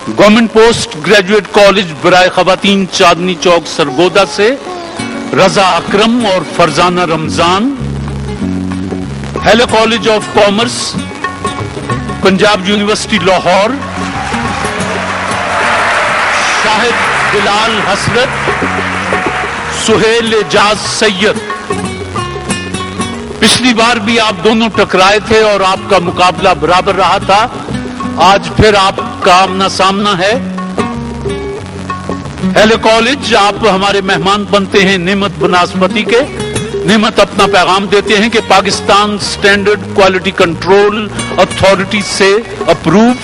Government post graduate college बराए खवातीन चांदनी चौक सरगोदा से रजा अकरम और Farzana Ramzan, hello college of commerce Punjab university Lahore, Shahid Bilal हसरत, सुहेल एजाज सैयद। पिछली बार भी आप दोनों टकराए थे और आपका मुकाबला बराबर रहा था। आज फिर आपका आमना सामना है। हेलो कॉलेज, आप हमारे मेहमान बनते हैं नेमत बनास्पति के। नेमत अपना पैगाम देते हैं कि Pakistan standard quality control authority से अप्रूव्ड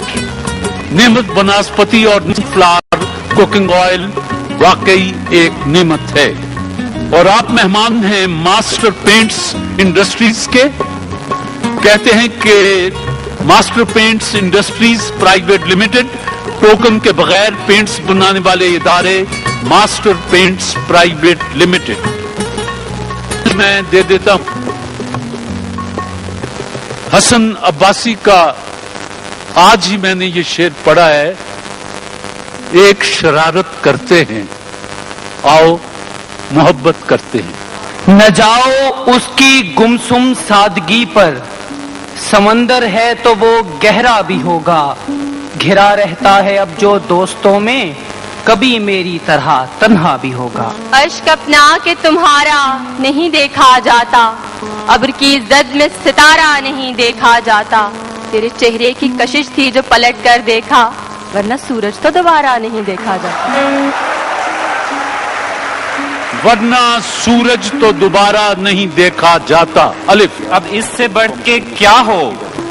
नेमत बनास्पति और फ्लावर कुकिंग ऑयल वाकई एक नेमत है। और आप मेहमान हैं मास्टर पेंट्स इंडस्ट्रीज के। कहते हैं कि master paints industries private limited, token के बगैर पेंट्स बनाने वाले इदारे मास्टर पेंट्स प्राइवेट लिमिटेड। मैं दे देता हूं हसन अब्बासी का। आज ही मैंने ये शेर पढ़ा है, एक शरारत करते हैं, आओ मोहब्बत करते हैं। न जाओ उसकी गुमसुम सादगी पर, समंदर है तो वो गहरा भी होगा। घिरा रहता है अब जो दोस्तों में, कभी मेरी तरह तन्हा भी होगा। अश्क अपना के तुम्हारा नहीं देखा जाता, अब्र की जद में सितारा नहीं देखा जाता। तेरे चेहरे की कशिश थी जो पलट कर देखा, वरना सूरज तो दोबारा नहीं देखा जाता। वरना सूरज तो दोबारा नहीं देखा जाता। अलिफ। अब इससे बढ़ के क्या हो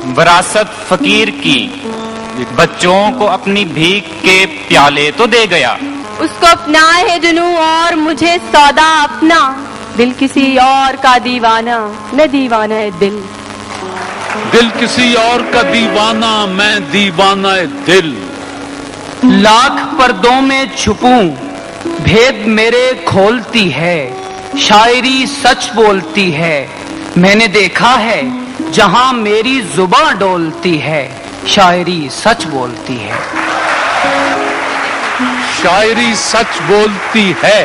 विरासत फकीर की, बच्चों को अपनी भीख के प्याले तो दे गया। उसको अपना है जुनू और मुझे सौदा अपना, दिल किसी और का दीवाना, मैं दीवाना है दिल। दिल किसी और का दीवाना, मैं दीवाना है दिल। लाख पर्दों में छुपूं, भेद मेरे खोलती है। शायरी सच बोलती है, मैंने देखा है जहां मेरी जुबां डोलती है। शायरी सच बोलती है। शायरी सच बोलती है।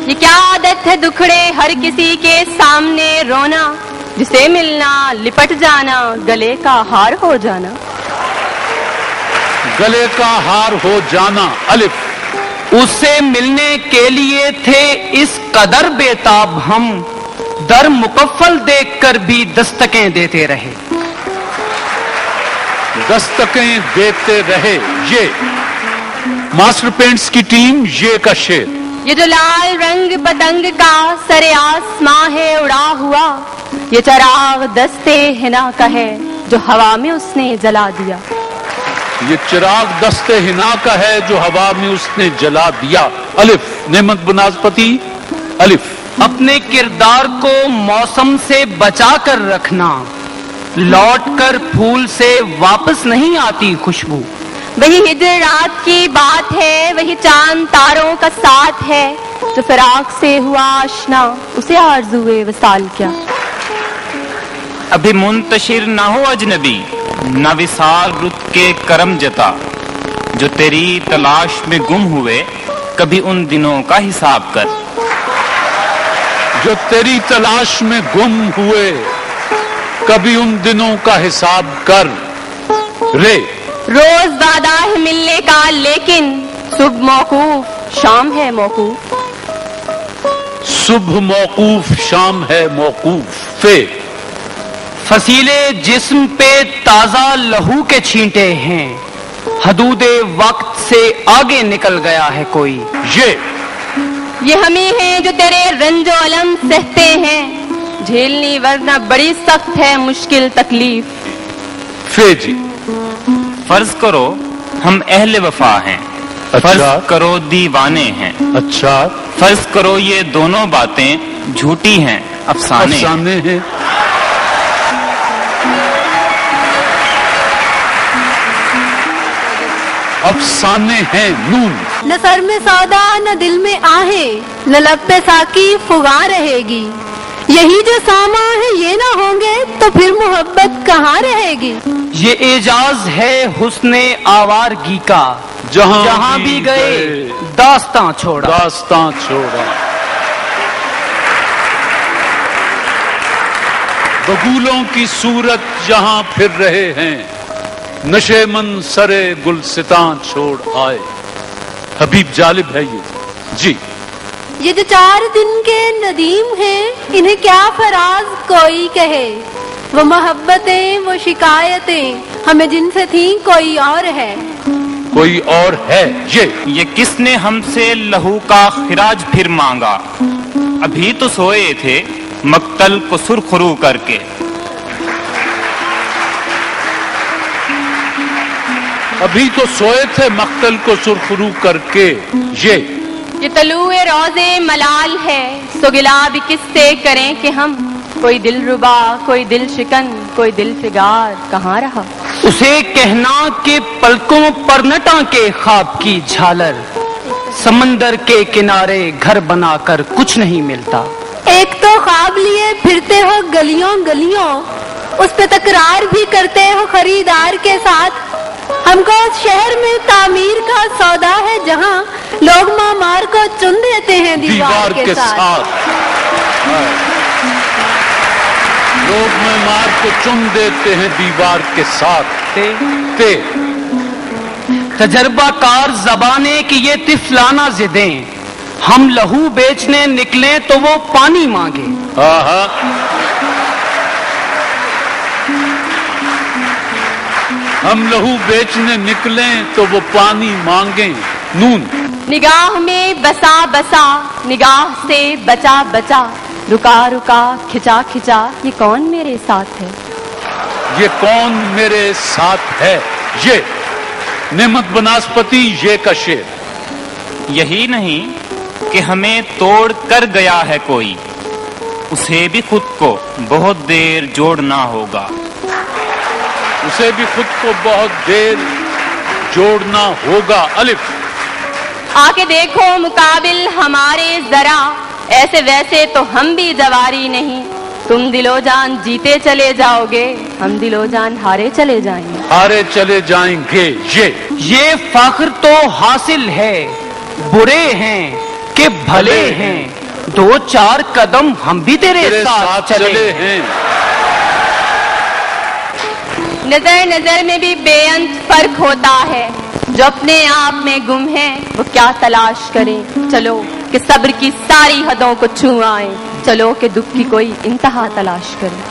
ये क्या आदत है दुखड़े हर किसी के सामने रोना, जिसे मिलना लिपट जाना, गले का हार हो जाना। गले का हार हो जाना। अलिफ। उससे मिलने के लिए थे इस कदर बेताब हम, दर मुकफ्फल देखकर भी दस्तकें देते रहे। दस्तकें देते रहे। ये मास्टर पेंट्स की टीम, ये का शेर। ये जो लाल रंग पतंग का सरे आसमां है उड़ा हुआ, ये चराग दस्ते हिना का है जो हवा में उसने जला दिया। ये चिराग दस्ते हिना का है जो हवा में उसने जला दिया। अलिफ। नेमत बनास्पति। अलिफ। अपने किरदार को मौसम से बचा कर रखना, लौट कर फूल से वापस नहीं आती खुशबू। वही हिजर रात की बात है, वही चांद तारों का साथ है, जो फिराक से हुआ आशना, उसे आरज़ुए वसाल क्या। अभी मुंतशिर ना हो अजनबी, न विसाल रुत के करम जता, जो तेरी तलाश में गुम हुए, कभी उन दिनों का हिसाब कर। जो तेरी तलाश में गुम हुए, कभी उन दिनों का हिसाब कर। रे। रोज वादा है मिलने का, लेकिन सुबह मौकूफ शाम है मौकूफ। सुबह मौकूफ शाम है मौकूफ। फे। फसीले जिस्म पे ताजा लहू के छींटे हैं, हदूदे वक्त से आगे निकल गया है कोई। ये हम ही हैं जो तेरे रंजो अलम सहते हैं, झेलनी वरना बड़ी सख्त है मुश्किल तकलीफ। फेजी। फर्ज करो हम अहले वफा हैं, फर्ज करो दीवाने हैं। अच्छा। फर्ज करो ये दोनों बातें झूठी हैं, अफसाने हैं। अफसाने हैं। नून। न सर में सौदा न दिल में आहे, न लब पे साकी फुगा रहेगी। یہی جو ساما ہے یہ نہ ہوں گے تو پھر محبت کہاں رہے گی؟ یہ اعجاز ہے حسن آوارگی کا، جہاں بھی گئے داستاں چھوڑا۔ بگولوں کی صورت جہاں پھر رہے ہیں، نشے من سرے گلستان چھوڑ آئے۔ حبیب جالب ہے یہ جی۔ یہ جو 4 دن کے ندیم ہیں انہیں کیا فراز کوئی کہے، وہ محبتیں وہ شکایتیں ہمیں جن سے تھیں کوئی اور ہے۔ کوئی اور ہے یہ کس نے ہم سے لہو کا خراج پھر مانگا، ابھی تو سوئے تھے مقتل کو سرخرو کر کے۔ ابھی تو سوئے تھے مقتل کو سرخرو کر کے۔ یہ طلوع روزے ملال ہے، سو گلا بھی کس سے کریں کہ ہم، کوئی دل ربا کوئی دل شکن کوئی دل فگار کہاں رہا۔ اسے کہنا کہ پلکوں پر نہ ٹانکے خواب کی جھالر، سمندر کے کنارے گھر بنا کر کچھ نہیں ملتا۔ ایک تو خواب لیے پھرتے ہو گلیوں گلیوں، اس پہ تکرار بھی کرتے ہو خریدار کے ساتھ۔ ہم کو اس شہر میں تعمیر کا سودا ہے جہاں لوگ معمار کو چن دیتے ہیں دیوار کے ساتھ۔ لوگ معمار کو چن دیتے ہیں دیوار کے ساتھ۔ تجربہ کار زبانے کی یہ طفلانہ ضدیں، ہم لہو بیچنے نکلیں تو وہ پانی مانگے۔ ہم لہو بیچنے نکلیں تو وہ پانی مانگیں۔ نون نگاہ میں بسا بسا نگاہ سے بچا بچا، رکا رکا کھچا کھچا، یہ کون میرے ساتھ ہے؟ یہ کون میرے ساتھ ہے؟ یہ نعمت بناسپتی یہ کا شعر۔ یہی نہیں کہ ہمیں توڑ کر گیا ہے کوئی، اسے بھی خود کو بہت دیر جوڑنا ہوگا۔ اسے بھی خود کو بہت دیر جوڑنا ہوگا۔ الف آ کے دیکھو مقابل ہمارے ذرا، ایسے ویسے تو ہم بھی جواری نہیں، تم دلو جان جیتے چلے جاؤ گے، ہم دلو جان ہارے چلے جائیں گے۔ ہارے چلے جائیں گے۔ یہ فخر تو حاصل ہے، برے ہیں کہ بھلے ہیں، 2-4 قدم ہم بھی تیرے ساتھ چلے ہیں۔ نظر نظر میں بھی بے انت فرق ہوتا ہے، جو اپنے آپ میں گم ہے وہ کیا تلاش کریں۔ چلو کہ صبر کی ساری حدوں کو چھو آئیں، چلو کہ دکھ کی کوئی انتہا تلاش کریں۔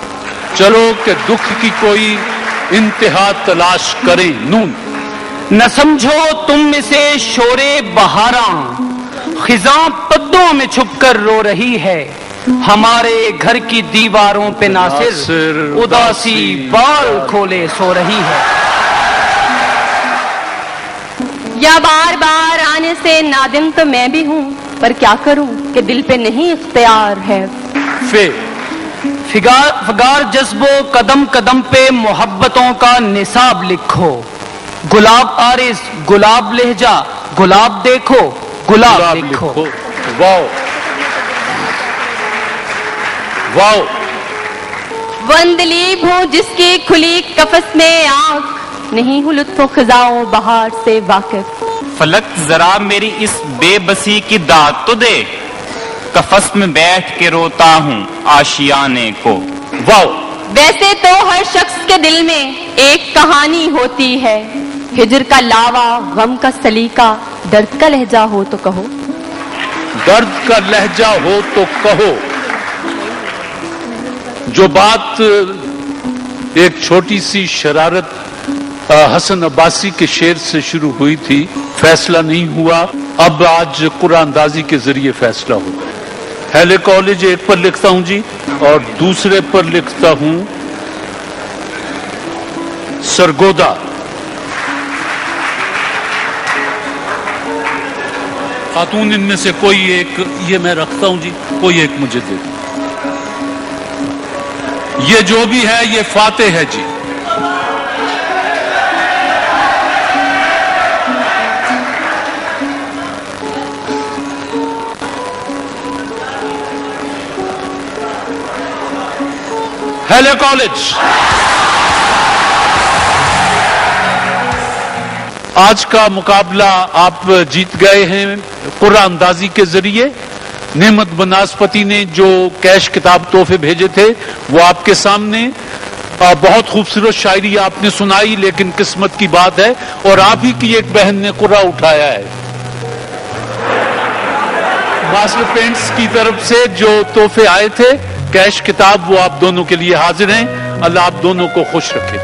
چلو کہ دکھ کی کوئی انتہا تلاش کریں۔ نون نہ سمجھو تم اسے شورے بہاراں، خزاں پدوں میں چھپ کر رو رہی ہے، ہمارے گھر کی دیواروں پہ ناصر اداسی بال کھولے سو رہی ہے۔ یا بار بار آنے سے نادم تو میں بھی ہوں، پر کیا کروں کہ دل پہ نہیں اختیار ہے۔ فگار جذبو قدم قدم پہ محبتوں کا نصاب لکھو، گلاب عارض گلاب لہجہ، گلاب دیکھو گلاب لکھو۔ واو واو۔ وہ اندلیب ہوں جس کی کھلی قفس میں آنکھ، نہیں ہوں لطف و خزاؤں بہار سے واقف۔ فلک ذرا میری اس بے بسی کی داد تو دے، قفس میں بیٹھ کے روتا ہوں آشیانے کو۔ واو۔ ویسے تو ہر شخص کے دل میں ایک کہانی ہوتی ہے، ہجر کا لاوا غم کا سلیقہ، درد کا لہجہ ہو تو کہو۔ درد کا لہجہ ہو تو کہو۔ جو بات ایک چھوٹی سی شرارت حسن عباسی کے شعر سے شروع ہوئی تھی، فیصلہ نہیں ہوا، اب آج قرآن اندازی کے ذریعے فیصلہ ہوگا۔ ہیلے کالج ایک پر لکھتا ہوں جی، اور دوسرے پر لکھتا ہوں سرگودا۔ خاتون ان میں سے کوئی ایک، یہ میں رکھتا ہوں جی، کوئی ایک مجھے دے دیں۔ یہ جو بھی ہے یہ فاتح ہے جی۔ हैले कॉलेज। आज का मुकाबला आप जीत गए हैं कुर्रा अंदाजी के जरिए। नेमत बनास्पति ने जो कैश किताब तोहफे भेजे थे वो आपके सामने। बहुत खूबसूरत शायरी आपने सुनाई, लेकिन किस्मत की बात है और आप ही की एक बहन ने कुर्रा उठाया है। मास्टर पेंट्स की तरफ से जो तोहफे आए थे कैश किताब, वो आप दोनों के लिए हाजिर हैं। अल्लाह आप दोनों को खुश रखे।